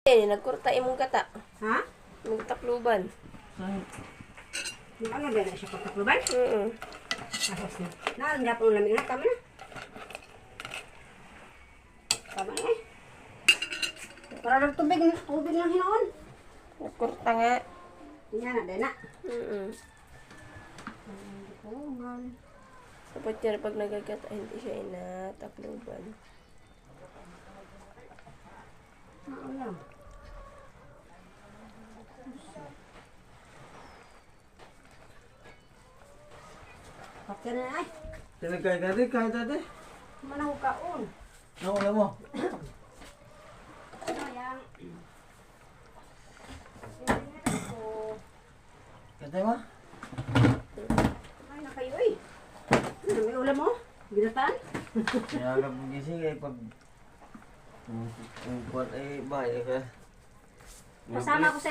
Nagkurta imong kata. Ha? Imong takluban. Yung ano ba na siya pagtakluban? Tapos na. Naalanda po ng lamig na. Tama na. Tama na eh. Para lang tubig lang hinoon. Nagkurta nga. Yan na, din na. Dapat yan pag nagagata, hindi siya inatakluban. Ano? Kapya na ay. Tinagkay dati, kahit dati. Manahog kaon. Nauna mo. Sayang. Katay mo? Ay, na kayo eh. Ano, may ulam mo? Binataan? Kaya ka pagising ay pag... Ang kuwan ay bahay ka. Pasama ko sa